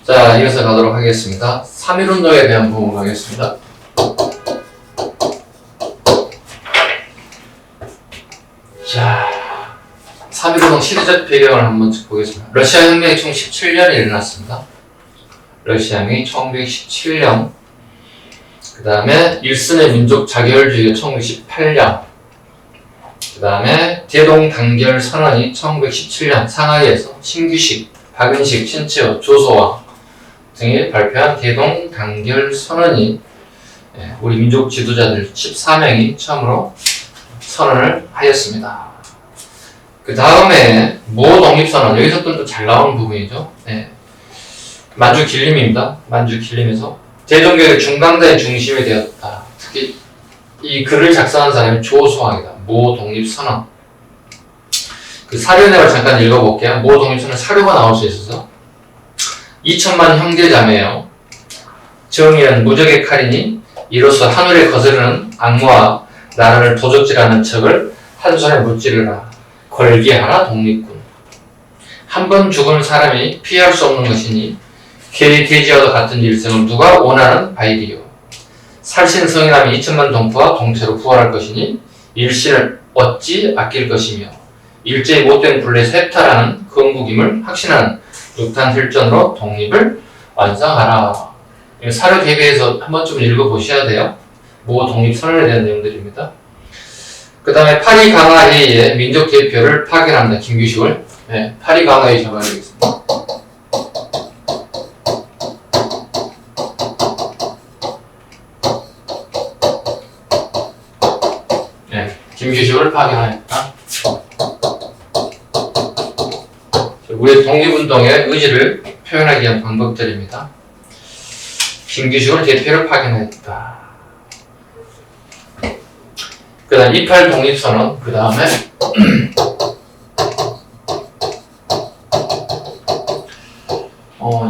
자, 이어서 가도록 하겠습니다. 3.1운동에 대한 부분 가겠습니다. 자, 3.1운동 시대적 배경을 한번 보겠습니다. 러시아 혁명이 총 17년에 일어났습니다. 러시아 혁명이 1917년, 그 다음에 일선의 민족 자결주의가 1918년, 그 다음에 대동단결 선언이 1917년 상하이에서 신규식, 박은식, 신채호, 조소왕 등이 발표한 대동단결 선언이 우리 민족 지도자들 14명이 처음으로 선언을 하였습니다. 그 다음에 무독립선언, 여기서부터 또 잘 나오는 부분이죠. 만주 길림입니다. 만주 길림에서 대종교의 중강자의 중심이 되었다. 특히 이 글을 작성한 사람이 조소왕이다. 무독립선언. 그 사료 내용을 잠깐 읽어볼게요. 무독립선언 사료가 나올 수 있어서 2천만 형제자매여, 정의는 무적의 칼이니 이로써 하늘에 거스르는 악마와 나라를 도적질하는 척을 한 손에 무찌르라. 걸기하라 독립군. 한 번 죽은 사람이 피할 수 없는 것이니 개의 돼지와도 같은 일생을 누가 원하는 바이리요. 살신 성인함이 2천만 동포와 동체로 부활할 것이니 일신을 어찌 아낄 것이며 일제히 못된 분례에서 해탈하는 건국임을 확신하는 육탄 혈전으로 독립을 완성하라. 사료 대비해서 한 번쯤 읽어보셔야 돼요. 모 독립선언에 대한 내용들입니다. 그 다음에 파리 강화회의의 민족 대표를 파견합니다. 김규식을. 파리 강화회의 잡아야겠습니다. 김규식을 파견하였다. 우리의 독립운동의 의지를 표현하기 위한 방법들입니다. 김규식을 대표로 파견했다. 그 다음 28 독립선언, 그 다음에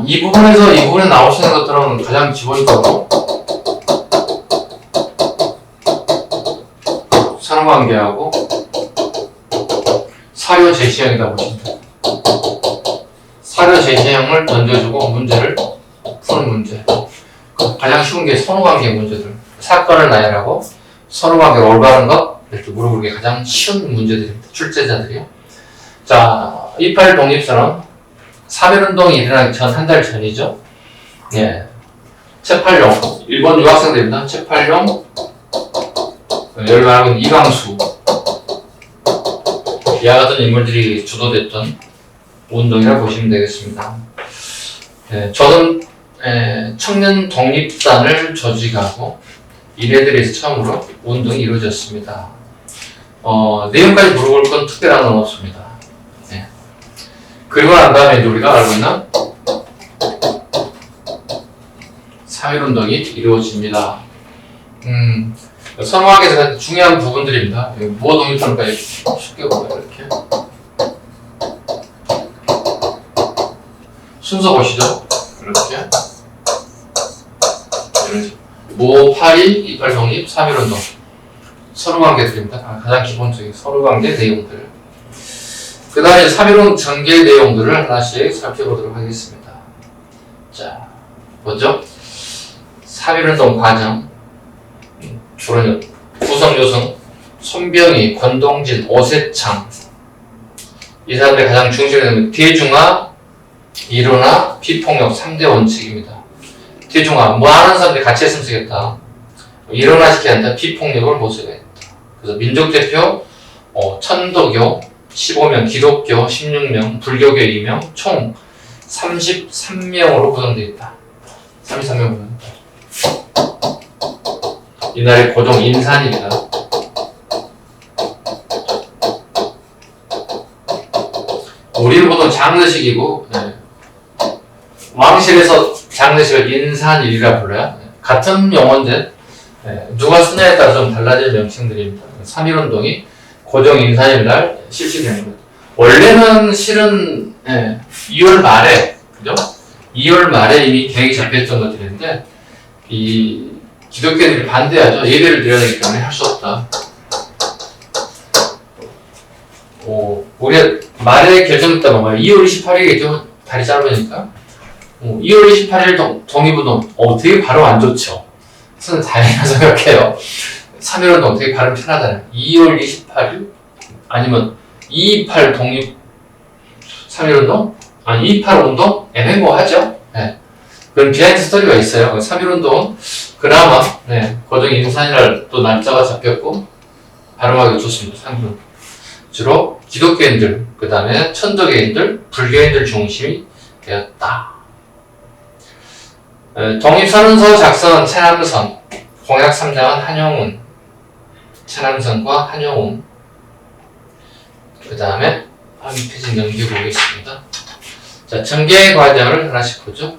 이 부분에 나오시는 것들은 가장 기본적으로 사람관계하고 사료 제시형이다 보시면 됩니다. 사료 제시형을 던져주고 문제를 푸는 문제. 가장 쉬운 게 선후관계 문제들. 사건을 나열하고 선후관계가 올바른 것 이렇게 물어보는 게 가장 쉬운 문제들입니다. 출제자들이요. 자, 28 독립선언 3.1운동이 일어나기 전 한 달 전이죠. 채팔룡 일본 유학생들입니다. 채팔룡 여기 말하고 있는 이광수 이와 같은 인물들이 주도됐던 운동이라고 보시면 되겠습니다. 저는 청년 독립단을 조직하고 이네들에서 처음으로 운동이 이루어졌습니다. 내용까지 물어볼 건 특별한 건 없습니다. 그리고 난 다음에 우리가 알고 있는 3.1운동이 이루어집니다. 선호학에서 중요한 부분들입니다. 무독립선언까지 쉽게 보면 이렇게 순서 보시죠. 이렇게 모8.2 28 독립 3.1운동 선후관계들입니다. 가장 기본적인 선후관계 내용들. 그 다음에 3.1운동 전개 내용들을 하나씩 살펴보도록 하겠습니다. 자, 먼저 3.1운동 과정. 주로는 구성요성, 손병희, 권동진, 오세창 이 사람들이 가장 중시하는 건 대중화, 일원화, 비폭력 3대 원칙입니다. 대중화, 뭐 하는 사람들이 같이 했으면 쓰겠다. 일원화시켜야 한다. 비폭력을 못 쓰겠다. 그래서 민족대표 천도교 15명, 기독교 16명, 불교교 2명, 총 33명으로 구성되어 있다. 33명으로. 이날의 고종 인산입니다. 우리는 보통 장례식이고 왕실에서 장례식을 인산일이라 불러요. 같은 용어인데 누가 쓰냐에 따라 좀 달라지는 명칭들입니다. 3.1운동이 고종 인산일 날 실시되는 거죠. 원래는 실은 2월 말에 그죠? 2월 말에 이미 계획이 잡혔던 것들인데 이 기독교인들이 반대하죠. 예배를 드려야 되기 때문에 할 수 없다. 우리가 말에 결정했다고 말이에요. 2월 28일이겠죠. 달이 짧으니까. 2월 28일 독립운동 되게 발음 안 좋죠. 저는 다행이라고 생각해요. 3.1운동 되게 발음 편하잖아요. 2월 28일 아니면 228 독립 3.1운동? 아니 228 운동? 애매모호하죠. 네. 그런 비하인드 스토리가 있어요. 3.1운동은 그나마 고정 인산이라 또 날짜가 잡혔고 발음하기 좋습니다. 3.1운동 주로 기독교인들, 그 다음에 천도교인들, 불교인들 중심이 되었다. 독립선언서 작성은 최남선, 공약 3장은 한용운, 최남선과 한용운. 그 다음에 한 페이지 넘겨보겠습니다. 자, 전개 과정을 하나씩 보죠.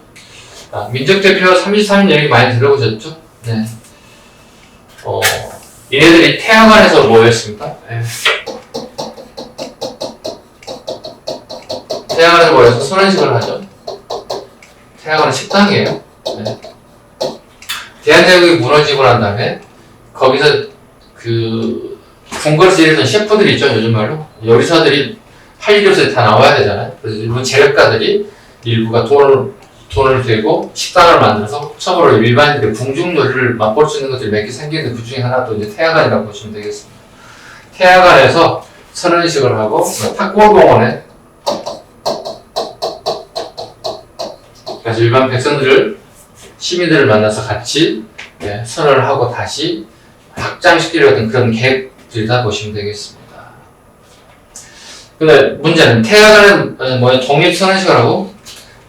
민족대표 33인 얘기 많이 들어보셨죠? 네. 얘네들이 태양안에서 모였습니다. 네. 태양안에서 모여서 선언식을 하죠. 태양안은 식당이에요. 네. 대한제국이 무너지고 난 다음에 거기서 그 궁궐에서 일했던 셰프들이 있죠. 요즘 말로 요리사들이 할 일이 없어서 다 나와야 되잖아요. 그래서 일부 재력가들이 일부가 돈을 대고 식당을 만들어서 처음으로 일반인들의 궁중요리를 맛볼 수 있는 것들이 몇 개 생기는데 그 중에 하나도 이제 태양안이라고 보시면 되겠습니다. 태양안에서 선언식을 하고 탁골공원에 그래서 일반 백성들을 시민들을 만나서 같이 선언을 하고 다시 확장시키려는 그런 계획들이다 보시면 되겠습니다. 근데 문제는 태양안은 독립선언식을 하고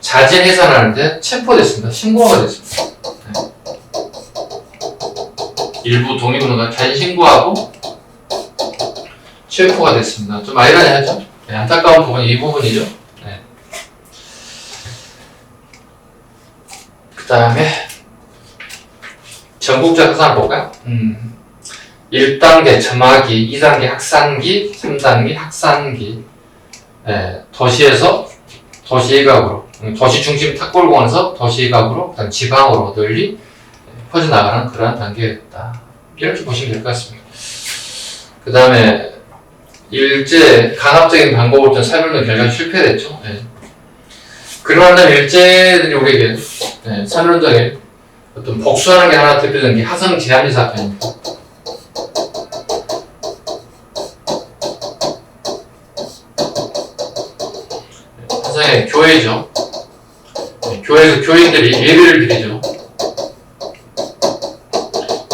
자진 해산하는데 체포됐습니다. 신고가 됐습니다. 일부 독립운동가 자진 신고하고 체포가 됐습니다. 좀 아이러니하죠? 안타까운 부분이 이 부분이죠. 네. 그 다음에 전국적 해산을 볼까요? 1단계 점화기, 2단계 학산기, 3단계 학산기. 도시에서 도시일각으로, 도시 중심 탁골공원에서 도시일각으로, 그다음 지방으로 널리 퍼져나가는 그러한 단계였다. 이렇게 보시면 될 것 같습니다. 그 다음에 일제 강압적인 방법으로 3.1운동 결과가 실패됐죠. 그러한 다음에 일제들이 우리에게 3.1운동에 어떤 복수하는 게 하나 대표적인 게 하성 제한리 사건입니다. 하성의 교회죠. 교회에서 교인들이 예배를 드리죠.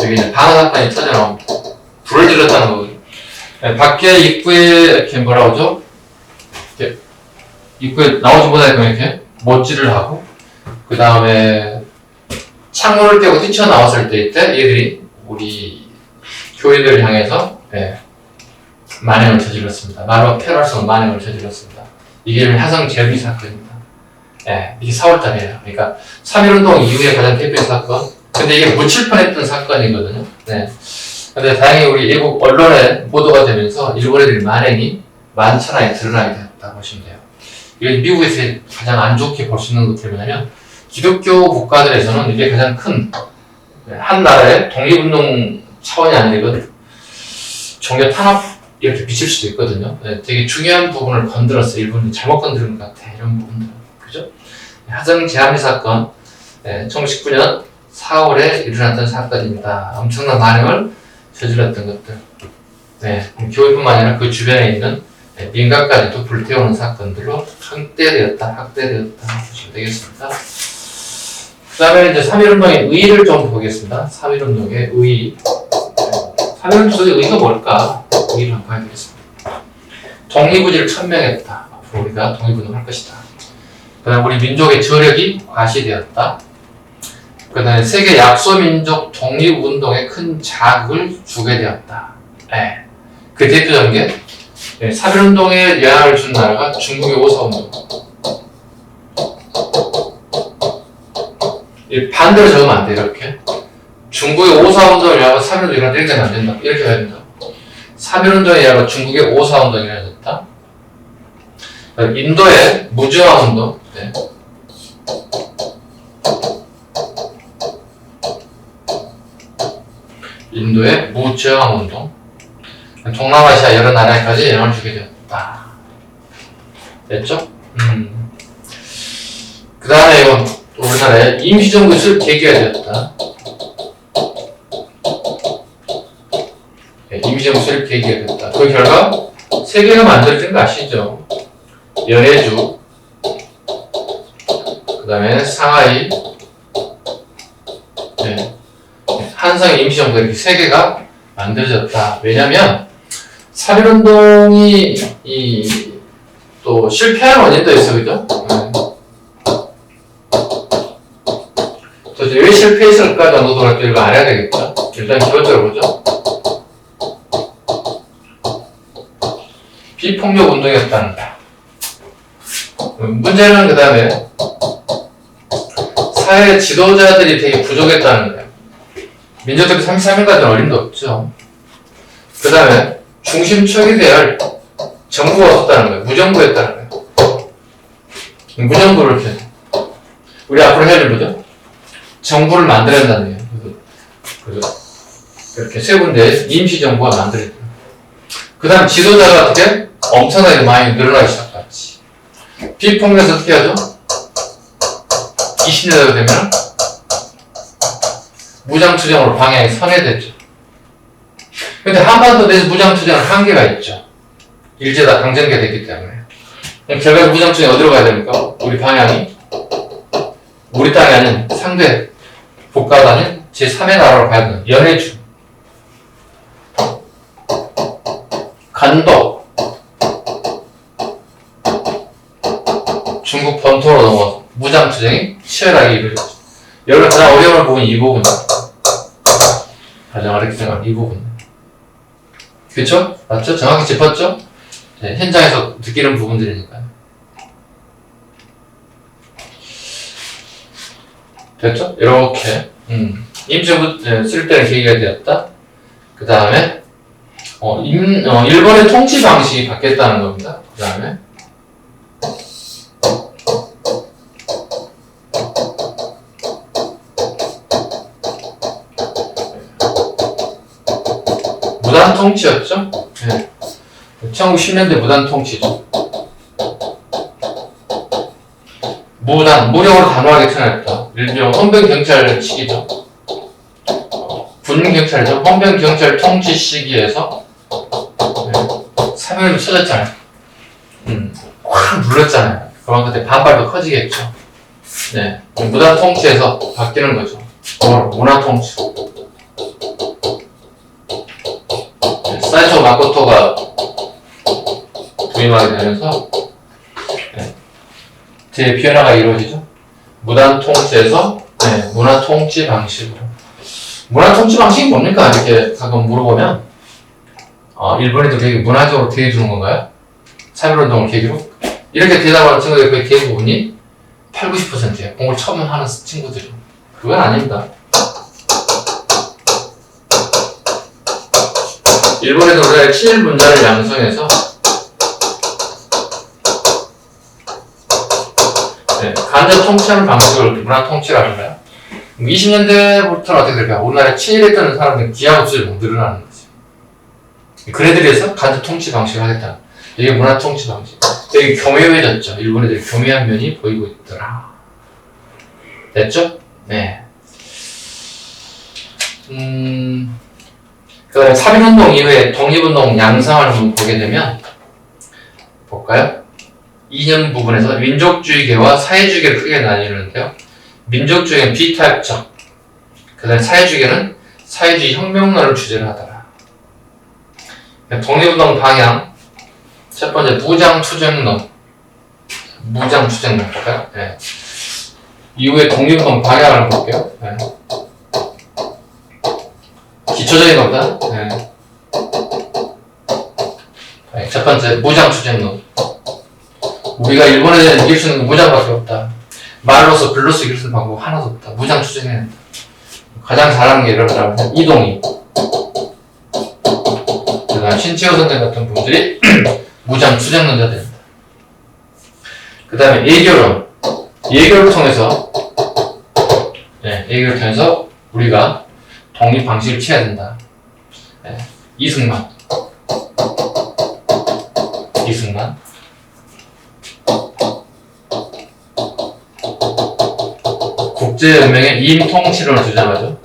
여기 이제 방사건이 터져나옵니다. 불을 질렀다는 거거든요. 밖에 입구에 이렇게 뭐라 그러죠? 이렇게 입구에 나오지 못하게끔 이렇게 못질을 하고, 그 다음에 창문을 깨고 뛰쳐나왔을 때 이때 얘들이 우리 교인들을 향해서 만행을 저질렀습니다. 말로 표현할수록 만행을 저질렀습니다. 이게 하성 제한리 사건입니다. 이게 4월달이에요. 그러니까 3.1운동 이후에 가장 대표적인 사건. 근데 이게 묻힐 뻔했던 사건이거든요. 근데 다행히 우리 일국 언론에 보도가 되면서 일본 애들이 만행이 만천하에 드러나게 되었다 보시면 돼요. 이게 미국에서 가장 안 좋게 볼 수 있는 것들이 뭐냐면, 기독교 국가들에서는 이게 가장 큰, 한 나라의 독립운동 차원이 아니라 종교 탄압 이렇게 비칠 수도 있거든요. 되게 중요한 부분을 건드렸어요. 일본이 잘못 건드린 것 같아. 이런 부분들. 그죠? 하성 제한리 사건, 1919년 4월에 일어났던 사건입니다. 엄청난 만행을 저질렀던 것들. 교회뿐만 아니라 그 주변에 있는 민가까지도 불태우는 사건들로 학대되었다 보시면 되겠습니다. 그 다음에 이제 3.1운동의 의의를 좀 보겠습니다. 3.1운동의 의의. 3.1운동의 의의가 뭘까? 의의를 한번 봐야 되겠습니다. 독립의지를 천명했다. 앞으로 우리가 독립운동을 할 것이다. 그 다음에 우리 민족의 저력이 과시되었다. 그 다음에 세계 약소민족 독립운동에 큰 자극을 주게 되었다. 그 대표적인 게 3.1운동에 영향을 준 나라가 중국의 오사운동. 반대로 적으면 안 돼. 이렇게 중국의 오사운동에 의하여 3.1운동이 일어났다. 이렇게 하면 안 된다. 이렇게 해야 된다. 3.1운동에 의하여 중국의 오사운동이 일어났다. 인도의 무저항운동. 인도의 무저항운동. 동남아시아 여러 나라에까지 영향을 주게 되었다. 됐죠? 그 다음에 이건 우리나라에 임시정부 수립 계기가 되었다. 네, 임시정부 수립 계기가 되었다. 그 결과 세계가 만들어진 거 아시죠? 연해주, 그 다음에 상하이, 네. 한성의 임시정부 이렇게 세 개가 만들어졌다. 왜냐면 3.1운동이 또 실패한 원인도 있어, 그죠? 네. 도대체 왜 실패했을까 정도도 이거 알아야 되겠죠? 일단 기본적으로 보죠. 비폭력 운동이었다는 거. 문제는 그 다음에 사회 지도자들이 되게 부족했다는 거예요. 민족들이 33일까지는 어림도 없죠. 그 다음에 중심축이 돼야 할 정부가 없었다는 거예요. 무정부였다는 거예요. 무정부를 이렇게 우리 앞으로 해야 될 거죠? 정부를 만들어야 한다는 거예요. 그래서 이렇게 세 군데 임시정부가 만들어야 돼요. 그 다음 지도자가 어떻게? 엄청나게 많이 늘어나기 시작했지. 비폭력에서 어떻게 하죠? 20년대가 되면 무장투쟁으로 방향이 선회됐죠. 근데 한반도 내에서 무장투쟁은 한계가 있죠. 일제다 강점기가 됐기 때문에. 결과적으로 무장투쟁이 어디로 가야 됩니까? 우리 방향이 우리 땅이 아닌 상대 국가가 아닌 제3의 나라로 가야 되는 연해주, 간도, 중국 본토로 넘어서 무장투쟁이 치열하게 이루어졌죠. 여러분 가장 어려운 부분이 이 부분. 가장 어렵게 생각하는 이 부분. 그쵸? 맞죠? 정확히 짚었죠? 네, 현장에서 느끼는 부분들이니까요. 됐죠? 이렇게 임시정부 쓸 때는 계기가 되었다. 그 다음에 일본의 통치 방식이 바뀌었다는 겁니다. 그 다음에 무단 통치였죠? 네. 1910년대 무단 통치죠. 무력으로 단호하게 처형했다. 일명 헌병경찰 시기죠. 군경찰이죠. 헌병경찰 통치 시기에서 3.1로 쳐졌잖아요. 확 눌렀잖아요. 그만 그때 반발도 커지겠죠. 네. 무단 통치에서 바뀌는 거죠. 문화 통치. 사이토 마코토가 부임하게 되면서 대변화가 이루어지죠. 무단 통치에서 문화 통치 방식으로. 문화 통치 방식이 뭡니까? 이렇게 가끔 물어보면 일본인들 되게 문화적으로 대해주는 건가요? 3.1운동을 계기로? 이렇게 대답하는 친구들이 거의 대부분이 80-90%예요. 공부를 처음 하는 친구들이. 그건 아닙니다. 일본에서 우리가 7문자를 양성해서 간접 통치하는 방식을 문화 통치라는 거예요. 20년대부터는 어떻게 될까요? 우리나라에 친일했던 사람들이 기하급수적으로 늘어나는 거죠. 그네들에서 간접 통치 방식을 하겠다. 이게 문화 통치 방식. 되게 교묘해졌죠. 일본 애들이 교묘한 면이 보이고 있더라. 됐죠? 네. 그 다음에 3.1운동 이후에 독립운동 양상을 한번 보게 되면, 볼까요? 2년 부분에서 민족주의계와 사회주의계를 크게 나뉘는데요. 민족주의는 비타협적, 그 다음에 사회주의계는 사회주의 혁명론을 주제로 하더라. 독립운동 방향, 첫 번째 무장투쟁론. 무장투쟁론 볼까요? 네. 이후에 독립운동 방향을 볼게요. 네. 기초적인 겁니다. 네. 네, 첫 번째 무장투쟁론. 우리가 일본에 대해 이길 수 있는 건 무장밖에 없다. 말로서 글로서 이길 수 있는 방법 하나도 없다. 무장투쟁해야 된다. 가장 잘하는 게 이렇더라고요. 이동희, 그 다음 신채호 선생 같은 분들이 무장투쟁론자들입니다. 그 다음에 예교론. 예교를 통해서 예교를 통해서 우리가 독립 방식을 취해야 된다. 이승만. 국제연맹의 이임통치론을 주장하죠.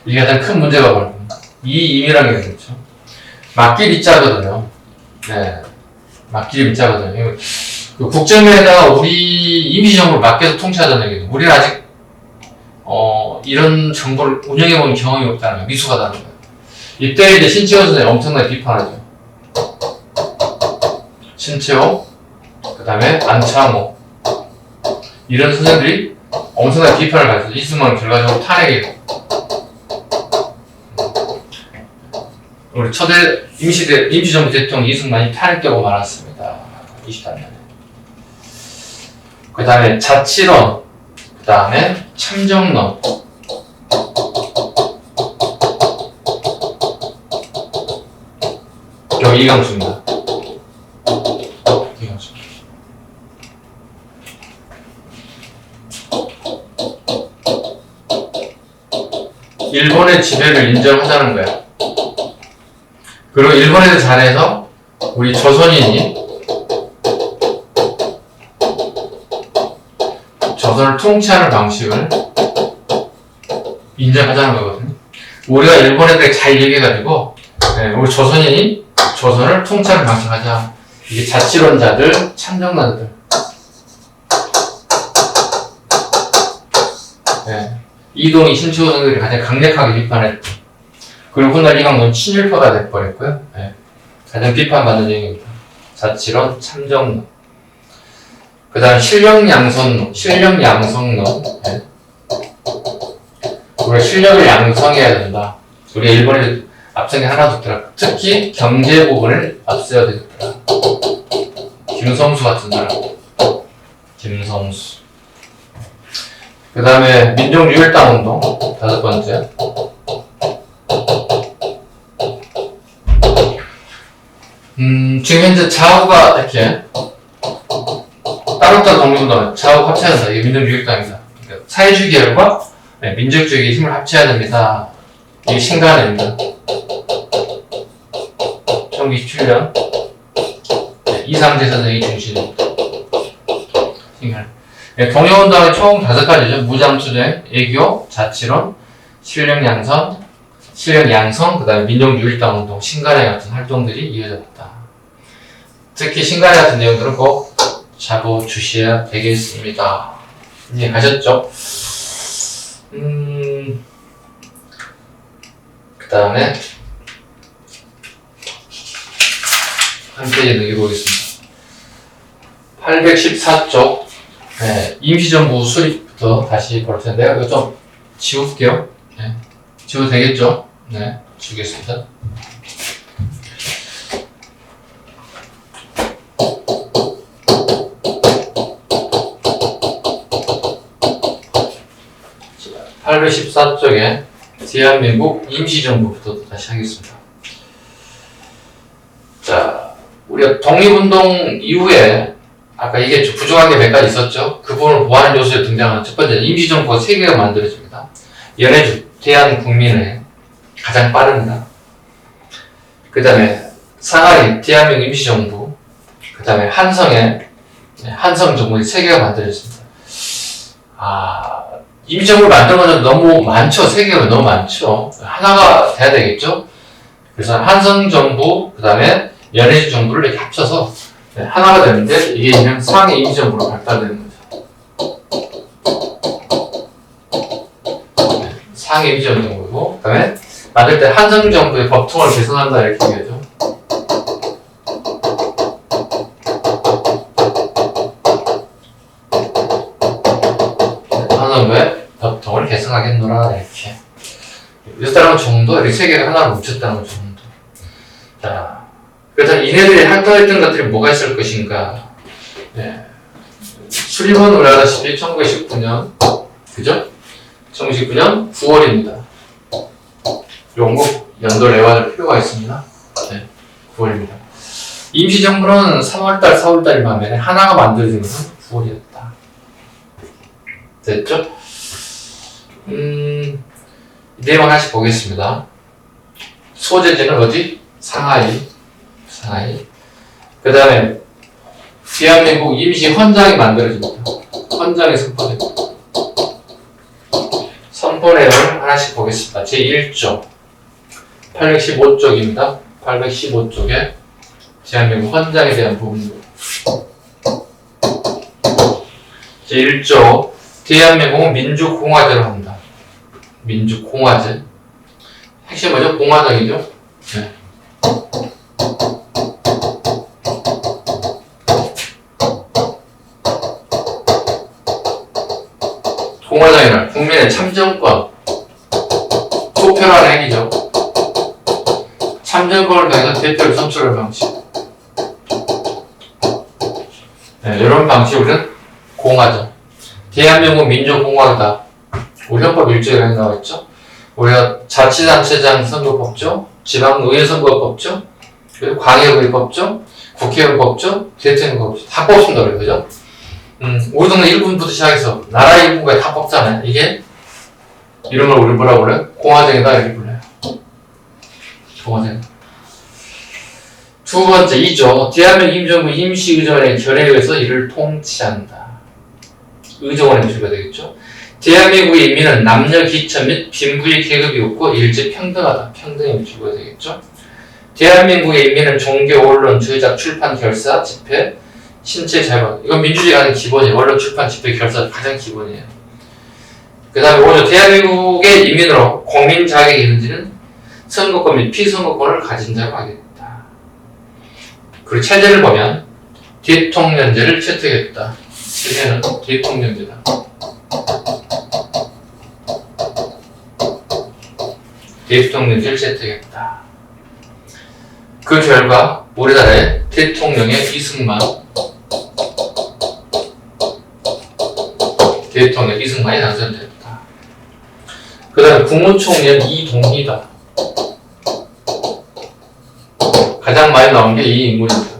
이게 가장 큰 문제가 바로 이임이라는 게 있죠. 맡길 이자거든요. 네, 맡길 이자거든요. 그 국제연맹에다가 우리 임시정부를 맡겨서 통치하자는 얘기죠. 우리는 아직 이런 정부를 운영해본 경험이 없다는 거예요. 미숙하다는 거예요. 이때 이제 신채호 선생님 엄청나게 비판하죠. 신채호, 그 다음에 안창호 이런 선생들이 엄청나게 비판을 가졌어요. 이승만 결과적으로 탄핵이고 우리 초대 임시정부 대통령 이승만이 탄핵되고 말았습니다. 23년에. 그 다음에 자치론, 그 다음에 참정론. 여기 이강수입니다. 이강수. 일본의 지배를 인정하자는 거야. 그리고 일본에서 잘해서 우리 조선인이 조선을 통치하는 방식을 인정하자는 거거든요. 우리가 일본 애들에게 잘 얘기해가지고 우리 조선인이 조선을 통치하는 방식 하자. 이게 자치론자들, 참정론자들. 이동희, 신채호 등들이 가장 강력하게 비판했고 그리고 훗날 이강은 친일파가 돼버렸고요. 가장 비판받는 얘기입니다. 자치론, 참정론. 그 다음 실력양성론. 우리가 실력을 양성해야 된다. 우리 일본에 앞선 게 하나도 없더라. 특히 경제 부분을 앞세워야 되겠더라. 김성수 같은 사람. 김성수. 그 다음에 민족유일당 운동. 5번째. 지금 현재 좌우가 이렇게 따로따로 독립운동, 좌우 합쳐야 된다. 이게 민족유일당입니다. 그러니까 사회주의 계열과 민족주의의 힘을 합쳐야 됩니다. 이게 신간입니다. 1927년 이상재 선생이 중심입니다. 신간. 독립운동이 총 5가지죠. 무장투쟁, 애교, 자치론, 실력양성, 그 다음에 민족유일당 운동, 신간회 같은 활동들이 이어졌다. 특히 신간회 같은 내용들은 꼭 잡아주셔야 되겠습니다. 이해 가셨죠? 그 다음에 한 페이지 넘겨보겠습니다. 814쪽 임시정부 수립부터 다시 볼 텐데요. 이거 좀 지울게요. 지워도 되겠죠? 네, 지우겠습니다. 자, 814쪽에 대한민국 임시정부부터 다시 하겠습니다. 자, 우리가 독립운동 이후에 아까 이게 부족한 게 몇 가지 있었죠? 그 부분을 보완하는 요소에 등장하는 첫 번째 임시정부가 3개가 만들어집니다. 연해주 대한국민회 가장 빠릅니다. 그 다음에 상하이 대한민국 임시정부, 그 다음에 한성의 한성정부 3개가 만들어졌습니다. 임시정부를 만든 건 너무 많죠. 3개가 너무 많죠. 하나가 돼야 되겠죠. 그래서 한성정부, 그 다음에 연해주 정부를 이렇게 합쳐서 하나가 되는데 이게 그냥 상해 임시정부로 발달되는 거죠. 상해 임시정부고, 그 다음에 만들 때 한성정부의 법통을 개선한다 이렇게 얘기하죠. 한성정부의 법통을 개선하겠노라 이렇게. 이랬다는 정도, 이렇게 3개가 하나로 뭉쳤다는 정도. 자, 그래서 이네들이 활동했던 것들이 뭐가 있을 것인가. 수립은 우리 알다시피 1919년, 그죠? 1919년 9월입니다. 요건 꼭 연도를 외워둘 필요가 있습니다. 9월입니다. 임시정부는 3월달, 4월달이 만에 하나가 만들어진 것은 9월이었다. 됐죠? 내용 하나씩 보겠습니다. 소재지는 어디? 상하이. 그 다음에 대한민국 임시 헌장이 만들어집니다. 헌장이 선포됩니다. 선포 내용을 하나씩 보겠습니다. 제1조 815쪽입니다. 815쪽에 대한민국 헌장에 대한 부분입니다. 제1조 대한민국은 민주공화제로 합니다. 민주공화제. 핵심 뭐죠? 공화당이죠? 네. 공화당이란 국민의 참정권, 투표라는 행위죠. 참정권을 통해서 대표를 선출하는 방식. 네, 이런 방식으로는 공화죠. 대한민국 민주공화국이다. 우리 헌법 1조에 나와있죠. 우리가 자치단체장 선거법죠, 지방의회 선거법죠, 그리고 광역의회법죠, 국회의원 법죠, 대통령 법죠. 다 뽑습니다, 그죠? 우리 동네 1군부터 시작해서 나라 1군까지 다 뽑잖아요. 이게 이런 걸 우리 뭐라고 그래요? 공화정이다 이렇게 불러요. 공화정. 두 번째 2조 대한민국 임정부 임시의정원의 결의에 의해서 이를 통치한다. 의정원의 임시가 되겠죠. 대한민국의 인민은 남녀 기천 및 빈부의 계급이 없고 일제 평등하다. 평등의 임시가 되겠죠. 대한민국의 인민은 종교, 언론, 주의작, 출판, 결사, 집회, 신체 자유. 이건 민주주의 가장 기본이에요. 언론, 출판, 집회, 결사 가장 기본이에요. 그 다음에 5조 대한민국의 인민으로 공민 자격이 있는지는 선거권 및 피선거권을 가진 자가 하겠다. 그리고 체제를 보면 대통령제를 채택했다. 체제는 대통령제다. 대통령제를 채택했다. 그 결과 우리나라의 대통령의 이승만이 당선됐다. 그 다음에 국무총리는 이동희다. 가장 많이 나온 게 이 인물입니다.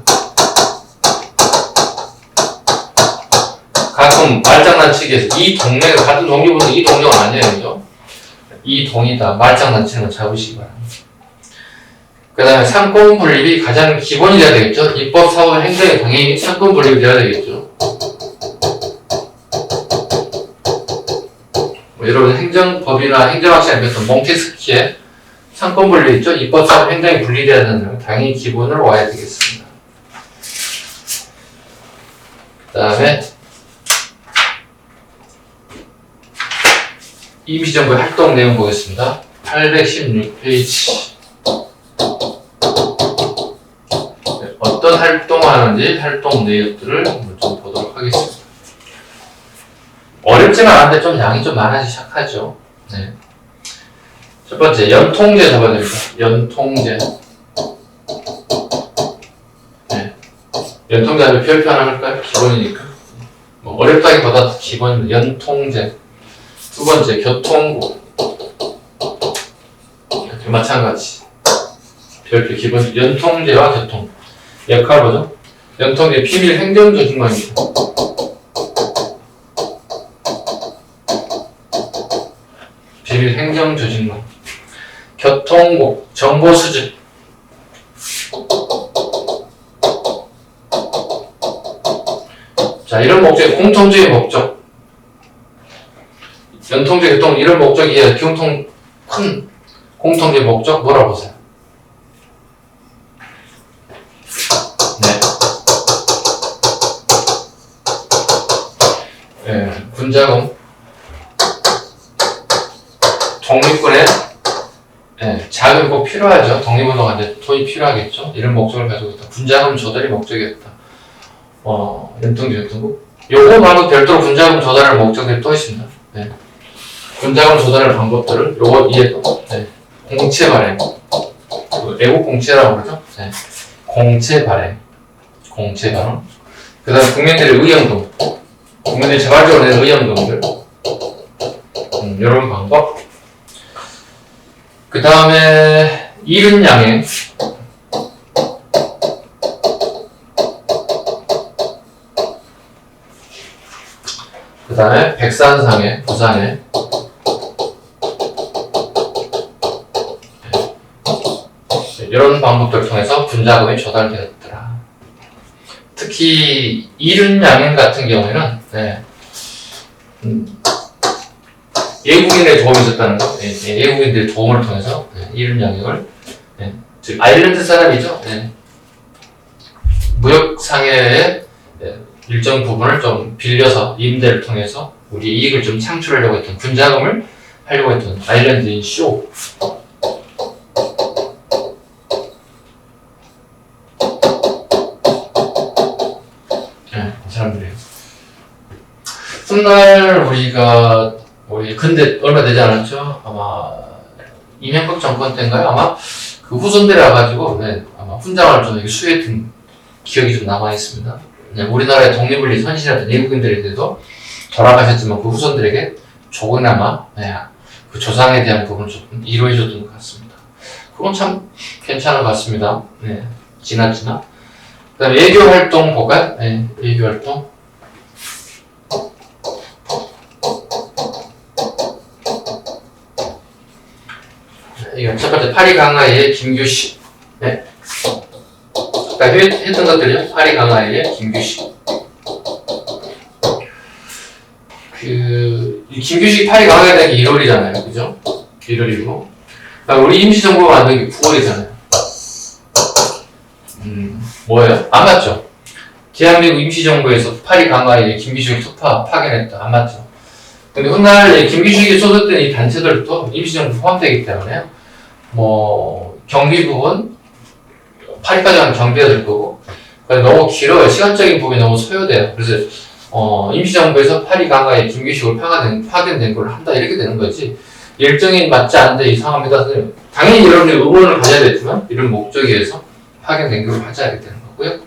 가끔 말장난치기에서 이동네가 같은 동료분들 이동료가 아니에요. 그죠? 이동이다. 말장난치는 거 잡으시기 바랍니다. 그 다음에 상권 분립이 가장 기본이 돼야 되겠죠. 입법, 사법, 행정에 당연히 상권 분립이 돼야 되겠죠. 여러분 행정법이나 행정학시간에 배웠던 몽테스키의 상권 분리 있죠? 입법, 사법, 행정이 분리돼야 되는 건 당연히 기본으로 와야 되겠습니다. 그 다음에 임시정부의 활동 내용 보겠습니다. 816페이지. 어떤 활동을 하는지 활동 내역들을 좀 보도록 하겠습니다. 어렵지만 않은데 좀 양이 좀 많아지기 시작하죠. 네. 첫 번째, 연통제 잡아야 됩니다. 연통제. 네. 연통제 하면 별표 하나 할까요? 기본이니까. 뭐 어렵다기보다 기본입니다. 연통제. 두 번째, 교통부. 마찬가지. 별표 기본. 연통제와 교통. 역할 뭐죠? 연통제 비밀 행정조직망입니다. 비밀 행정조직망. 교통부 정보 수집. 자, 이런 목적, 공통적인 목적. 연통제, 교통, 이런 목적이 큰 공통적인 목적 뭐라고 보세요? 네. 군자금. 독립군의 자금이 꼭 필요하죠. 독립운동하는데 돈이 필요하겠죠. 이런 목적을 가지고 있다. 군자금 조달이 목적이었다. 연통제, 교통부. 요거 말고 별도로 군자금 조달할 목적들이 또 있습니다. 네. 군자금 조달할 방법들을 요거 이해도. 네. 공채 발행. 애국 공채라고 그러죠. 네. 공채 발행. 공채 발행. 그 다음 국민들의 의연금. 국민들이 자발적으로 낸 의연금들. 이런 방법. 그 다음에 이른 양행. 그 다음에 백산상해, 부산해. 이런 방법들을 통해서 분자금이 조달되었더라. 특히 특히 이륜양행 같은 경우에는 네. 외국인의 도움이 있었다는 거. 네. 외국인들의 도움을 통해서 네. 이륜양행을 네. 즉 아일랜드 사람이죠. 네. 무역상해의 네. 일정 부분을 좀 빌려서 임대를 통해서 우리 이익을 좀 창출하려고 했던 분자금을 하려고 했던 아일랜드인 쇼. 네, 사람들이에요. 훗날 우리 근데 얼마 되지 않았죠? 아마 이명박 정권 때인가요? 아마 그 후손들이 와가지고 네, 아마 훈장을 좀 수여했던 기억이 좀 남아 있습니다. 네, 우리나라의 독립을 위해 헌신했던 외국인들에게도 돌아가셨지만 그 후손들에게 조금이나마 네, 그 조상에 대한 부분을 조금 이루어줬던 것 같습니다. 그건 참 괜찮은 것 같습니다. 네, 지나치나. 그 다음에 외교 활동 볼까요? 네, 외교 활동. 이거 첫 번째 파리 강화의 김규식. 네. 아까 했던 것들이요. 파리 강화의 김규식. 이 김규식 파리 강화에 대한 게 1월이잖아요. 그죠? 1월이고. 우리 임시정부가 만든 게 9월이잖아요. 뭐예요? 안 맞죠? 대한민국 임시정부에서 파리 강화에 김규식을 파견했다. 안 맞죠? 근데 훗날 김규식이 소속된 이 단체들도 임시정부 포함되기 때문에 경비 부분 파리까지 가는 경비가 될 거고 너무 길어요. 시간적인 부분이 너무 소요돼요. 그래서 임시정부에서 파리 강화에 김규식을 파견된 걸 한다 이렇게 되는 거지 일정이 맞지 않는데 이상합니다. 당연히 여러분들이 의문을 가져야 되지만 이런 목적에 의해서 파견된 걸 하자 이렇게 되는 거고요.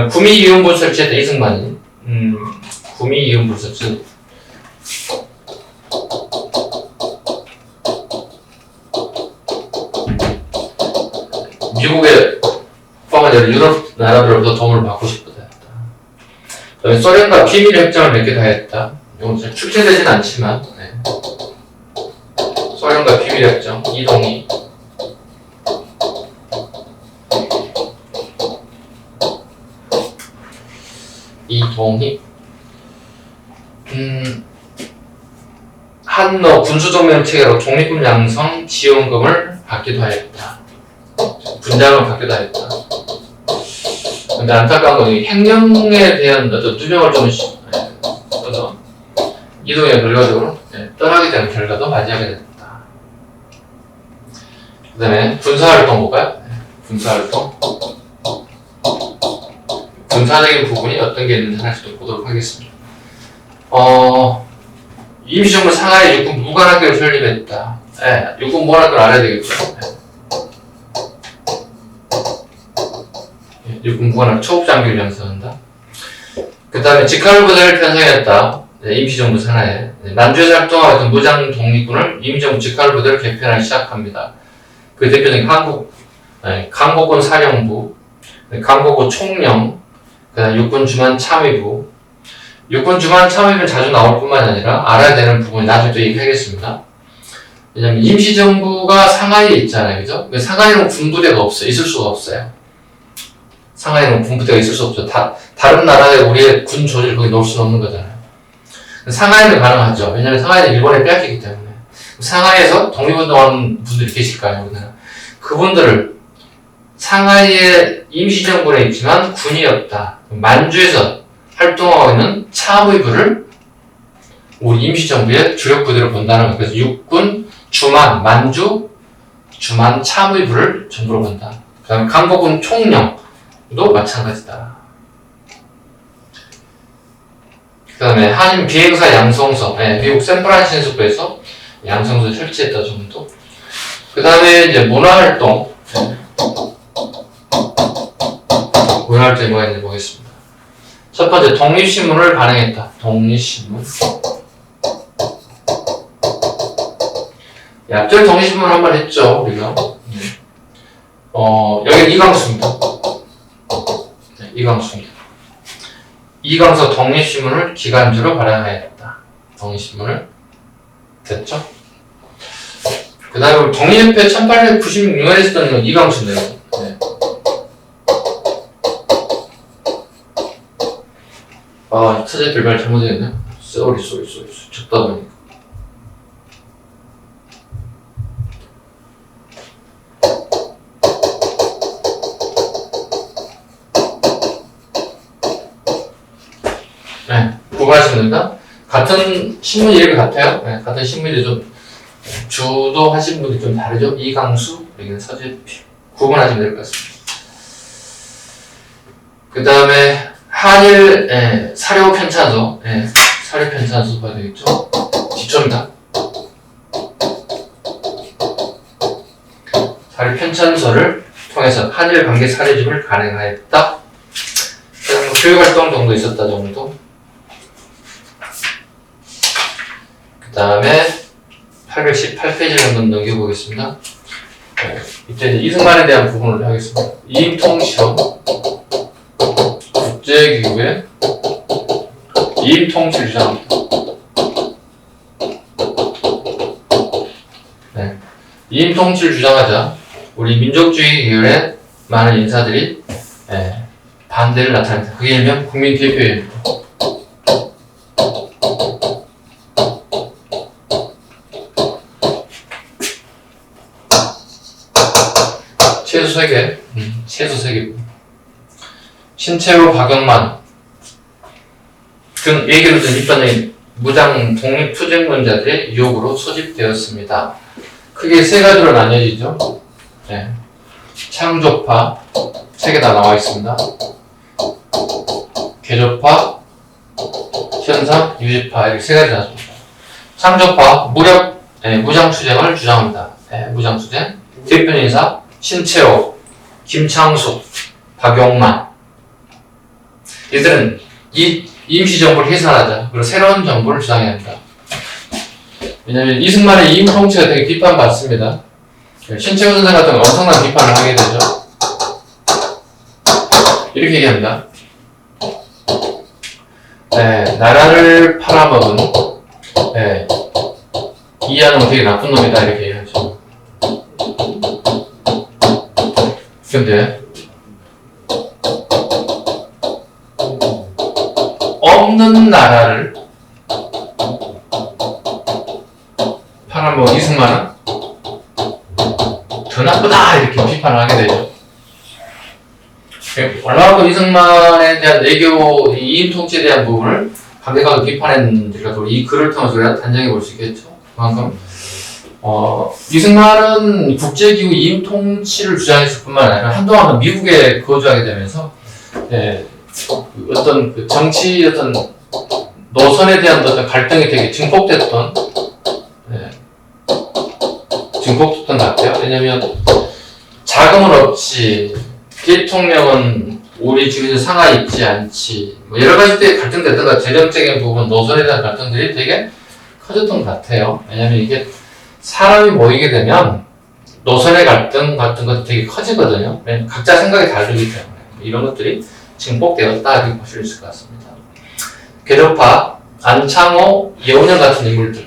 구미이온부 설치했다 이승만이 구미이온부 설치 미국의 포함한 유럽 나라들로부터 도움을 받고 싶다 했다. 소련과 비밀 협정을 맺기도 했다. 이건 출제되진 않지만 네. 소련과 비밀 협정 이동희 한노 군수동맹 체계로 독립군 양성 지원금을 받기도 하였다. 분장을 받기도 하였다. 근데 안타까운 건 횡령에 대한 어떤 투명을 좀 써서 이동의 결과적으로 떠나게 되는 결과도 맞이하게 됐다. 그 다음에 군사활동 볼까요? 군사활동. 군사적인 부분이 어떤 게 있는지 하나씩 좀 보도록 하겠습니다. 임시정부 상하이 육군 무관학교를 설립했다. 네, 육군 무관학교를 알아야 되겠죠. 네. 육군 무관학교 초급장교를 양성한다. 그 다음에 직할부대를 편성했다. 네, 임시정부 산하에. 네, 남주에서 활동하던 무장 독립군을 임시정부 직할부대를 개편하기 시작합니다. 그 대표적인 강복군 사령부, 강복군 총령, 그다음 육군 주만 참의부. 육군 주만 참의부는 자주 나올 뿐만 아니라 알아야 되는 부분이 나중에 또 얘기하겠습니다. 왜냐면 임시정부가 상하이에 있잖아요, 그죠? 상하이는 군부대가 없어요. 있을 수가 없어요. 상하이는 군부대가 있을 수 없죠. 다른 나라에 우리의 군 조직을 거기 놓을 수는 없는 거잖아요. 상하이는 가능하죠. 왜냐면 상하이는 일본에 뺏기기 때문에. 상하이에서 독립운동하는 분들이 계실까요? 그분들을 상하이에 임시정부에 있지만 군이 없다. 만주에서 활동하고 있는 참의부를 우리 임시정부의 주력부대로 본다는 거예요. 그래서 육군, 주만, 만주, 주만 참의부를 전부로 본다. 그 다음에 강복군 총령도 마찬가지다. 그 다음에 한인 비행사 양성소, 미국 샌프란시스코에서 양성소를 설치했다 정도. 그 다음에 이제 문화활동. 문화활동이 뭐가 있는지 보겠습니다. 첫 번째, 독립신문을 발행했다. 독립신문. 앞절 독립신문 한번 했죠, 우리가. 여기는 이광수입니다. 네, 이광수입니다. 이광수 독립신문을 기간주로 발행하였다. 독립신문을. 됐죠? 그 다음에 독립협회 1896년에 있었던 이광수인데요. 네. 아, 서재 별말 잘못했네. 쏘리. 적다 보니까. 네, 구분하시면 됩니다. 같은 신문 이름이 같아요. 네, 같은 신문이 좀 주도하신 분이 좀 다르죠. 이강수, 여기는 서재필. 구분하시면 될 것 같습니다. 그 다음에 한일 사료 편찬서, 사료 편찬서 봐야 되겠죠. 기초입니다. 사료 편찬서를 통해서 한일 관계 사례집을 가능하였다. 교육활동 정도 있었다 정도. 그 다음에 818페이지를 한번 넘겨보겠습니다. 이때 이제 이승만에 대한 부분을 하겠습니다. 이임통실험 국제기구의 이임통치를 주장합니다. 네. 이임통치를 주장하자 우리 민족주의 계열의 많은 인사들이 반대를 나타냅니다. 그게 일명 국민대표회입니다. 최소 3개, 최소 3개. 신채호, 박영만 등 얘기를 든 일반적인 무장 독립투쟁론자들의 유혹으로 소집되었습니다. 크게 3가지로 나뉘어지죠. 창조파 3개 다 나와 있습니다. 개조파, 현상, 유지파 이렇게 3가지 나왔습니다. 창조파 무장투쟁을 주장합니다. 무장투쟁 대표인사 신채호, 김창숙, 박용만. 이들은 이 임시정부를 해산하자. 그리고 새로운 정부를 주장해야 합니다. 왜냐하면 이승만의 이임통치가 되게 비판받습니다. 신채호 선생 같은 경우 엄청난 비판을 하게 되죠. 이렇게 얘기합니다. 나라를 팔아먹은 이하는 되게 나쁜 놈이다 이렇게 얘기하죠. 근데 없는 나라를 팔아먹은 이승만은 더 나쁘다 이렇게 비판을 하게 되죠. 얼마만큼 이승만에 대한 내교, 이임통치에 대한 부분을 강력하게 비판했는지가 이 글을 통해서 우리가 단정해 볼 수 있겠죠. 그만큼 이승만은 국제기구 이임통치를 주장했을 뿐만 아니라 한동안은 미국에 거주하게 되면서 어떤 그 정치 어떤 노선에 대한 어떤 갈등이 되게 증폭됐던 것 같아요. 왜냐면 자금은 없지, 대통령은 우리 주변에 상하이 있지 않지, 뭐 여러 가지 때 갈등됐다가 재정적인 부분, 노선에 대한 갈등들이 되게 커졌던 것 같아요. 왜냐면 이게 사람이 모이게 되면 노선의 갈등 같은 것도 되게 커지거든요. 왜냐면 각자 생각이 다르기 때문에 이런 것들이 증폭되었다 이렇게 보실 수 있을 것 같습니다. 개조파, 안창호, 예원영 같은 인물들.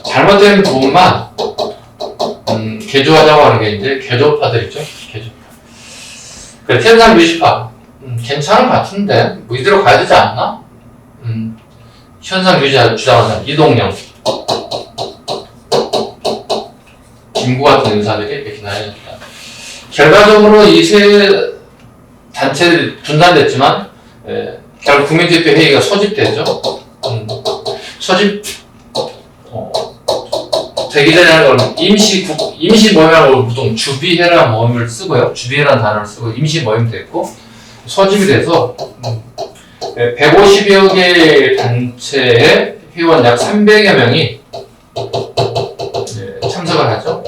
잘못된 부분만 개조하자고 하는 게 이제 개조파들 있죠. 개조파. 그래,天山 유지파. 괜찮은 것 같은데 뭐 이대로 가야 되지 않나? 현상 유지 주장하는 사람 이동영, 김구 같은 인사들이 이렇게 나뉘어졌다. 결과적으로 이 세 단체들이 분단됐지만 결국 국민대표 회의가 소집됐죠. 소집 되기 전에 하는 건 임시 모임이라고 보통 주비회라는 모임을 쓰고요. 주비회라는 단어를 쓰고 임시 모임 됐고 소집이 돼서 150여 개 단체의 회원 약 300여 명이 참석을 하죠.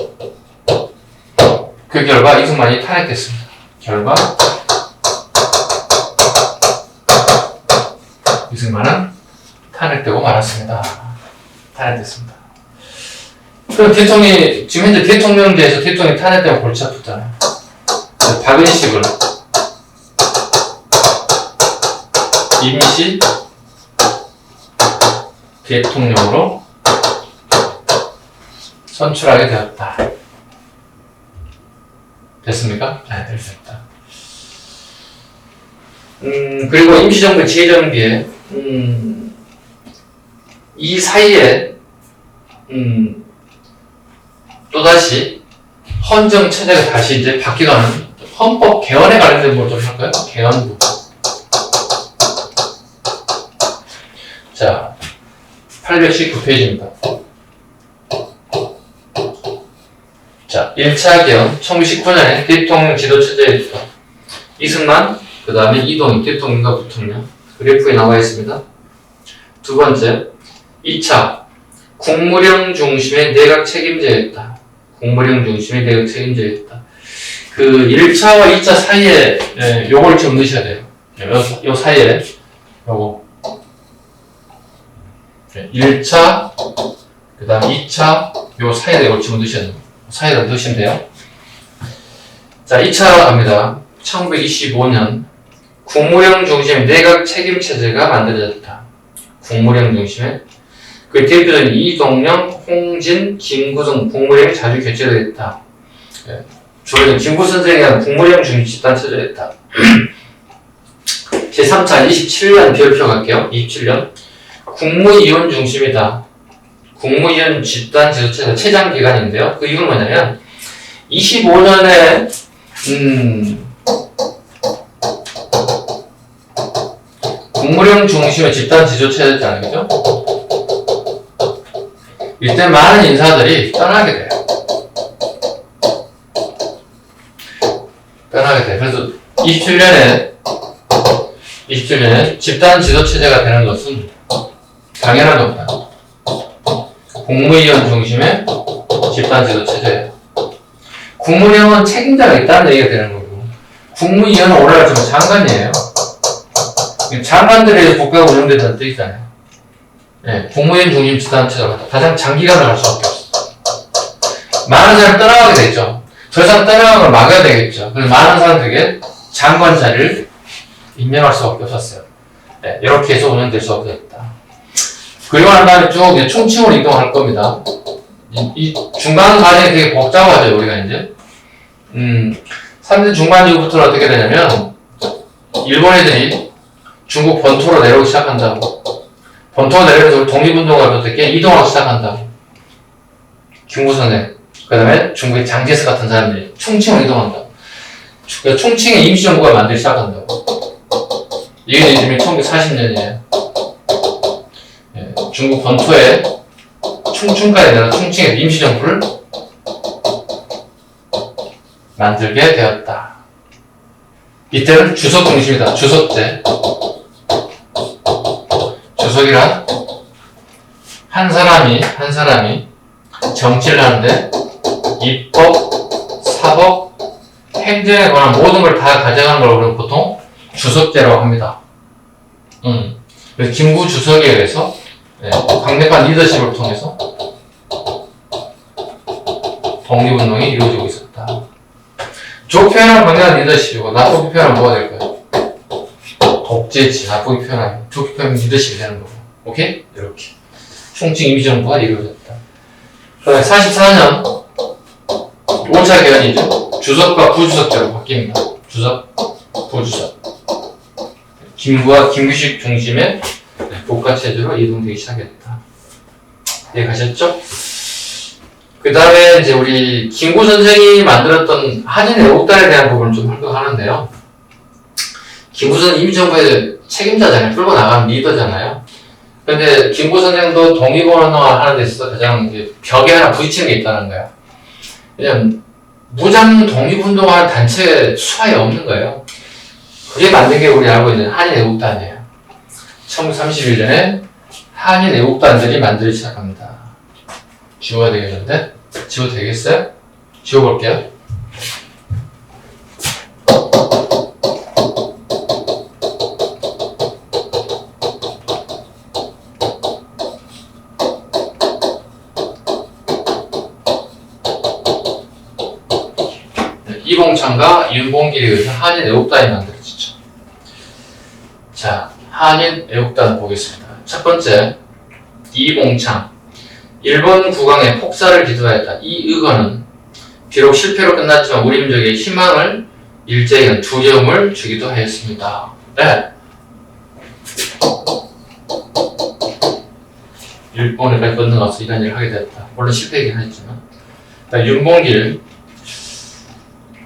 그 결과 이승만이 탄핵됐습니다. 결과 이승만은 탄핵되고 말았습니다. 탄핵됐습니다. 그럼 대통령이 지금 현재 대통령제에서 대통령이 탄핵되면 골치 아프잖아요. 박은식을 임시 대통령으로 선출하게 되었다. 됐습니까? 네, 됐습니다. 그리고 임시정부 재정비에 이 사이에 또다시 헌정 체제가 다시 이제 바뀌가는 헌법 개헌에 관련된 뭘 좀 할까요? 개헌 부분. 자, 819페이지입니다. 자, 1차 개헌 1919년에 대통령 지도체제였다. 이승만, 그 다음에 이동희 대통령과 부통령 그래프에 나와 있습니다. 두 번째, 2차 국무령 중심의 내각 책임제였다. 국무령 중심의 내각 책임제였다. 그 1차와 2차 사이에 요걸 좀 넣으셔야 돼요. 요 사이에 요거 1차 그 다음 2차 요 사이에 이걸 좀 넣으셔야 돼요. 사이에다 넣으시면 돼요. 자, 2차 갑니다. 1925년 국무령 중심의 내각 책임체제가 만들어졌다. 국무령 중심의 그 대표적인 이동영, 홍진, 김구 등 국무령이 자주 개최되었다. 주로 김구 선생이 국무령 중심 집단 체제였다. 제3차 27년 별표 갈게요. 27년 국무위원 중심이다. 국무위원 집단 지도체제 최장 기간인데요. 그 이유는 뭐냐면 25년에 국무령 중심의 집단 지도체제였잖아요. 그죠? 이때 많은 인사들이 떠나게 돼요. 그래서 27년에 집단 지도체제가 되는 것은 당연한 겁니다. 국무위원 중심의 집단 지도체제예요. 국무령은 책임자가 있다는 얘기가 되는 거고, 국무위원은 오래가지고 장관이에요. 장관들에 국가가 운영된다는 뜻이잖아요. 네, 국무위원 중심 집단 체제가 가장 장기간을 할 수밖에 없어요. 많은 사람이 떠나가게 되죠. 저 사람 떠나가는 걸 막아야 되겠죠. 그래서 많은 사람들에게 장관 자리를 임명할 수밖에 없었어요. 네, 이렇게 해서 운영될 수밖에 없다. 그리고 난 다음에 쭉 이제 총칭으로 이동할 겁니다. 이 중간 과정이 되게 복잡하죠, 우리가 이제. 3년 중반 이후부터는 어떻게 되냐면, 일본 애들이 중국 본토로 내려오기 시작한다고. 본토로 내려오면서 독립운동을 어떻게 이동하기 시작한다고. 김구선생, 그 다음에 중국의 장제스 같은 사람들이 총칭으로 이동한다고. 총칭의 임시정부가 만들기 시작한다고. 이게 이제 1940년이에요. 중국 본토에 충충까지 내려 총칭의 임시정부를 만들게 되었다. 이때는 주석 중심이다. 주석제. 주석이란 한 사람이 정치를 하는데 입법, 사법, 행정에 관한 모든 걸 다 가져가는 걸 우리는 보통 주석제라고 합니다. 그래서 김구 주석에 의해서 강력한 리더십을 통해서 독립운동이 이루어지고 있었다. 좋게 표현하면 강력한 리더십이고 나쁘게 표현하면 뭐가 될까요? 독재지. 나쁘게 표현하면 좋게 표현하면 리더십이 되는 거고. 오케이? 이렇게 총칭 임시정부가 이루어졌다. 그다음에 44년 5차 개헌이죠. 주석과 부주석제로 바뀝니다. 주석, 부주석. 김구와 김규식 중심의 국가체제로 이동되기 시작했다. 네, 가셨죠? 그 다음에 이제 우리 김구 선생이 만들었던 한인 애국단에 대한 부분을 좀 활동하는데요. 김구 선생 임시정부의 책임자잖아요. 끌고 나가는 리더잖아요. 근데 김구 선생도 독립운동을 하는 데 있어서 가장 벽에 하나 부딪히는 게 있다는 거야. 왜냐면 무장 독립운동하는 단체 수하에 없는 거예요. 그게 만든 게 우리 알고 있는 한인 애국단이에요. 1931년에 한인 애국단들이 만들기 시작합니다. 지워야 되겠는데? 지워도 되겠어요? 지워볼게요. 이봉창과 윤봉길에 의해서 한인 애국단이 만들어지죠. 자, 한인 애국단 보겠습니다. 첫 번째, 이봉창. 일본 국왕의 폭사를 기도하였다. 이 의거는 비록 실패로 끝났지만 우리 민족의 희망을 일제에게 두려움을 주기도 하였습니다. 네. 일본에까지 건너가서 이런 일을 하게 됐다. 물론 실패이긴 하지만. 윤봉길.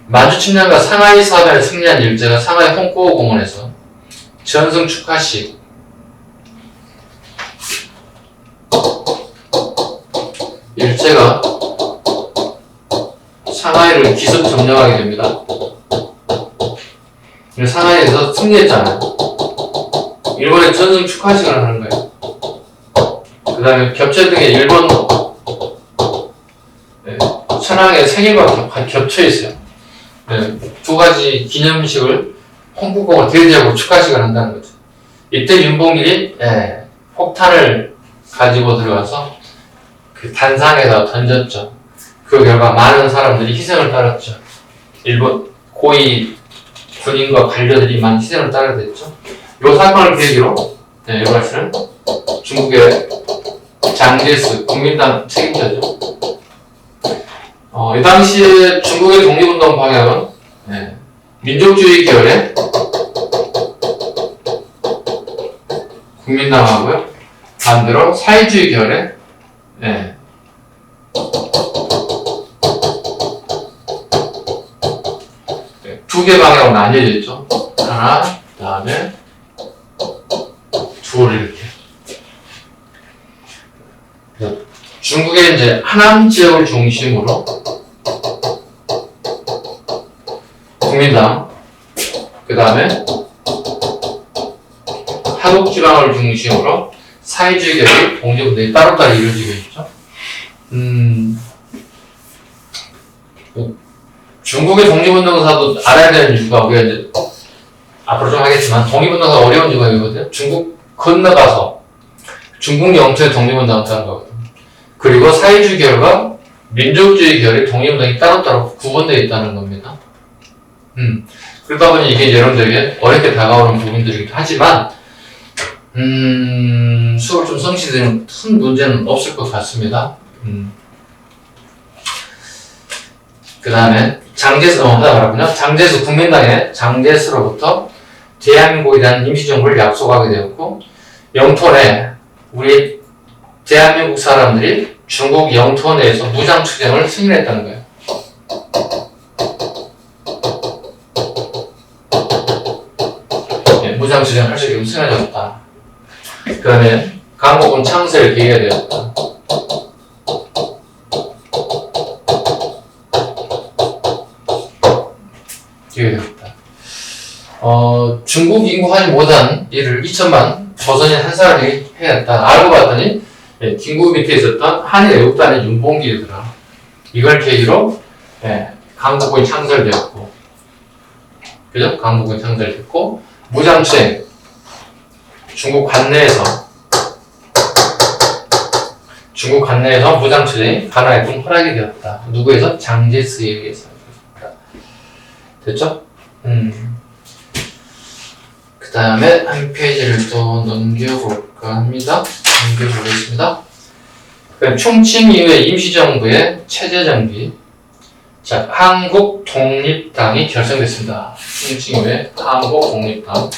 만주 침략과 상하이 사업에 승리한 일제가 상하이 홍코우 공원에서 전승 축하식 일제가 상하이를 기습 점령하게 됩니다. 상하이에서 승리했잖아요. 일본의 전승 축하식을 하는 거예요. 그 다음에 겹쳐 등에 일본 천황의 생일과 겹쳐 있어요. 두 가지 기념식을 홍콩공을 대대하고 축하식을 한다는 거죠. 이때 윤봉길이 폭탄을 가지고 들어가서 그 단상에다 던졌죠. 그 결과 많은 사람들이 희생을 따랐죠. 일본 고위 군인과 관료들이 많은 희생을 따르게 됐죠. 이 사건을 계기로 이것은 중국의 장제스 국민당 책임자죠. 이 당시에 중국의 독립운동 방향은 민족주의 계열의 국민당하고요. 반대로 사회주의 계열의 두 개 방향으로 나뉘어져 있죠. 하나, 그 다음에 둘 이렇게. 중국의 이제 하남 지역을 중심으로 국민당, 그 다음에 하북 지방을 중심으로 사회주의 계열의 독립운동이 따로따로 이루어지고 있죠. 중국의 독립운동사도 알아야 되는 이유가 우리가 이제 앞으로 좀 하겠지만 독립운동사 어려운 이유가 이거거든요. 중국 건너가서 중국 영토의 독립운동을 하는 거거든요. 그리고 사회주의 계열과 민족주의 계열의 독립운동이 따로따로 구분되어 있다는 겁니다. 그러다 보니 이게 여러분들에게 어렵게 다가오는 부분들이긴 하지만 수업을 좀 성취되는 큰 문제는 없을 것 같습니다. 그 다음에 장제스 하다 말았군요. 장제스 국민당의 장제스로부터 대한민국이라는 임시정부를 약속하게 되었고 영토 내 우리 대한민국 사람들이 중국 영토 내에서 무장투쟁을 승인했다는 거예요. 무장투쟁을 할 수 있게 승인해줬다. 그 다음에 강국은 창설을 계기가 되었다. 중국 인구 하지 못한 일을 2천만 조선인 한 사람이 해냈다. 알고 봤더니 김구 밑에 있었던 한일 애국단의 윤봉길이더라. 이걸 계기로 강국군이 창설되었고, 그죠? 강국군이 창설됐고 무장투쟁 중국 관내에서 무장투쟁이 가능했던 허락이 되었다. 누구에서? 장제스에 의해서. 됐죠? 그 다음에 한 페이지를 또 넘겨볼까 합니다. 넘겨보겠습니다. 총칭 이후에 임시정부의 체제 정비. 자, 한국독립당이 결성됐습니다. 총칭 이후에 한국독립당.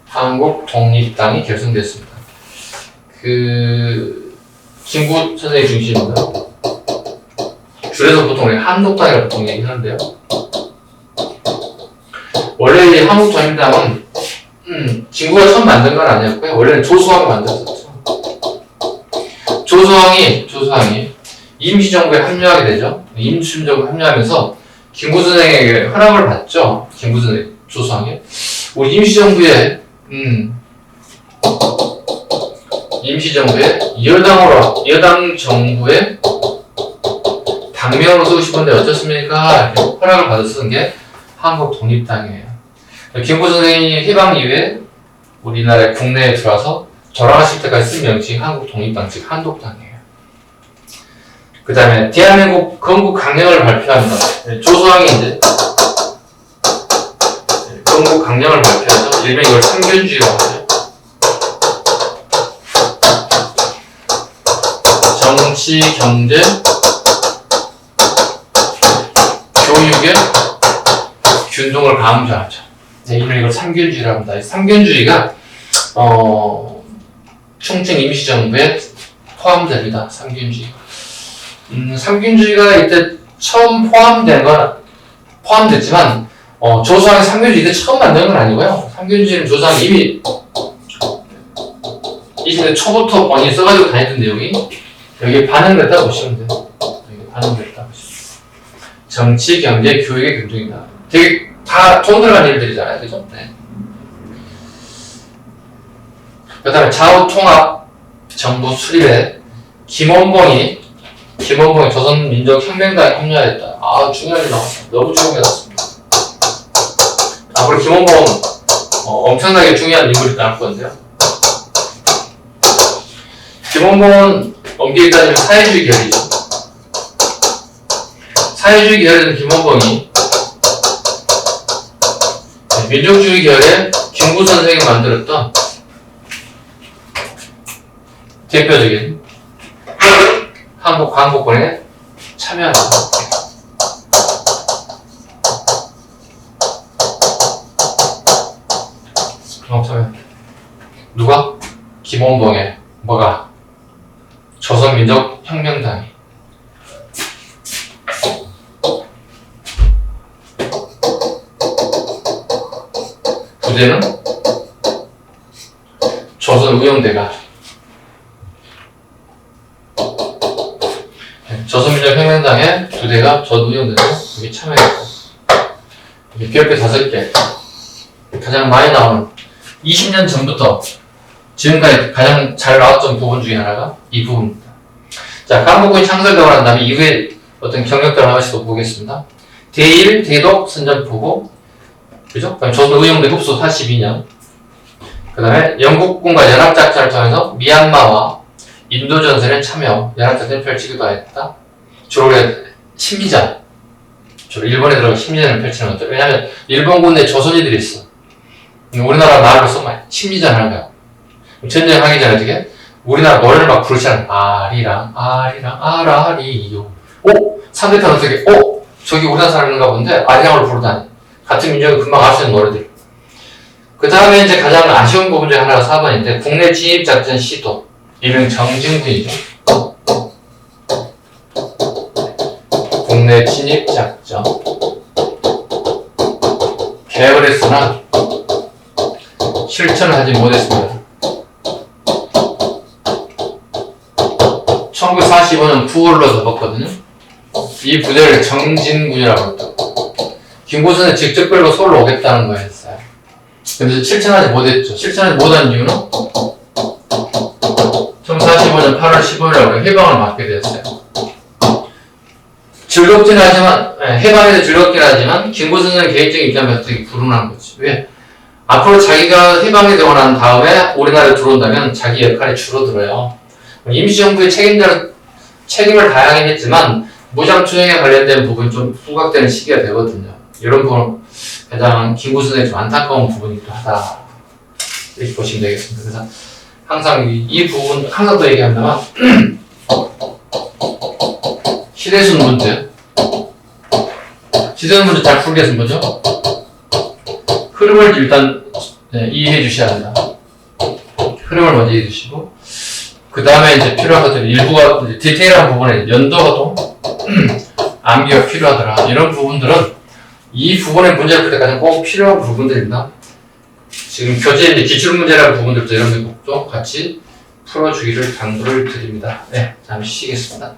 한국독립당이 결성됐습니다. 김구 선생님 중심입니다. 줄여서 보통 우리 한독당이라고 보통 얘기하는데요. 원래 이 한국독립당은 김구가 처음 만든 건 아니었고요. 원래는 조수왕이 만들었었죠. 조수왕이 임시정부에 합류하게 되죠. 임시정부에 합류하면서 김구 선생에게 허락을 받죠. 김구 선생 조수왕이 우리 임시정부에 여당 정부의 당명으로 쓰고 싶은데 어쩌습니까? 허락을 받아 쓰는 게 한국독립당이에요. 김구 선생이 해방 이후에 우리나라의 국내에 들어와서 돌아가실 때까지 쓴 명칭이 한국독립당, 즉 한독당이에요. 그 다음에 대한민국 건국 강령을 발표합니다. 조수왕이 이제 건국 강령을 발표하죠. 일명 이걸 삼견주의라고 하죠. 정치, 경제, 교육의 균등을 강조하죠. 네, 이걸 삼균주의라고 합니다. 이 삼균주의가 충청 임시정부에 포함됩니다. 삼균주의. 삼균주의가 이때 처음 포함됐지만 조상이 삼균주의 이때 처음 만든 건 아니고요. 삼균주의는 조상이 이미 20대 초부터 본인이 써가지고 다니던 내용이 여기에 반영됐다고 보시면 돼요. 여기 반영됐다고 보시면 돼요. 정치, 경제, 교육의 균등이다. 되게 다 돈 들어간 일들이잖아요. 그죠? 네. 그 다음에 좌우통합 정부 수립에 김원봉이 조선민족혁명당에 합류하였다. 중요한 일 나왔습니다. 너무 중요한 게 나왔습니다. 앞으로 김원봉 엄청나게 중요한 인물이 나올 건데요. 김원봉은 엄격히 따지면 사회주의 계열이죠. 사회주의 계열의 김원봉이 민족주의 계열의 김구 선생이 만들었던 대표적인 한국 광복군에 참여합니다. 누가? 김원봉의 뭐가? 조선민족혁명당이. 부대는 조선의용대가. 조선민족혁명당의 부대가 조선의용대가 여기 참여했고, 별표 5개. 가장 많이 나오는 20년 전부터 지금까지 가장 잘 나왔던 부분 중에 하나가 이 부분입니다. 자, 강복군이 창설되고 난 다음에 이후에 어떤 경력들을 하나씩 또 보겠습니다. 대일, 대독, 선전포고, 그죠? 그다음에 조선의용대 흡수 42년. 그 다음에 영국군과 연합작전을 통해서 미얀마와 인도전선에 참여, 연합작전을 펼치기도 했다. 주로 심리전. 주로 일본에 들어가 심리전을 펼치는 것들. 왜냐면 일본군 내 조선인들이 있어. 우리나라 말로 쓰면 심리전 하는 거야. 전쟁하기 전에 어떻게? 우리나라 노래를 막 부르잖아. 아리랑, 아라리요. 상대편 어떻게? 저기 우리나라 사람인가 본데, 아리랑으로 부르다니. 같은 민족이 금방 알 수 있는 노래들. 그 다음에 이제 가장 아쉬운 부분 중에 하나가 4번인데, 국내 진입작전 시도. 일명 정진군이죠. 국내 진입작전. 계획을 했으나, 실천을 하지 못했습니다. 1945년 9월로 접었거든요. 이 부대를 정진군이라고 했다고. 김구선은 직접 끌고 서울로 오겠다는 거였어요. 근데 실천하지 못했죠. 실천하지 못한 이유는 1945년 8월 15일에 해방을 맞게 되었어요. 즐겁진 하지만, 해방에서 즐겁긴 하지만, 김구선은 개인적인 입장에서 되게 불운한 거지. 왜? 앞으로 자기가 해방이 되고 난 다음에 우리나라에 들어온다면 자기 역할이 줄어들어요. 임시정부의 책임을 다하긴 했지만 무장투쟁에 관련된 부분이 좀 부각되는 시기가 되거든요. 이런 부분 가장 김구선의 좀 안타까운 부분이기도 하다. 이렇게 보시면 되겠습니다. 그래서 항상 이 부분 항상 더 얘기한다면 시대순 문제 잘 풀기 위해서 뭐죠? 흐름을 일단 이해해 주셔야 한다. 흐름을 먼저 이해해 주시고 그 다음에 이제 필요한 것들 일부가 이제 디테일한 부분에 연도가 또 암기가 필요하더라. 이런 부분들은 이 부분의 문제를 풀 때 가장 꼭 필요한 부분들입니다. 지금 교재 이제 기출 문제라는 부분들도 이런 것도 같이 풀어주기를 당부를 드립니다. 네, 잠시 쉬겠습니다.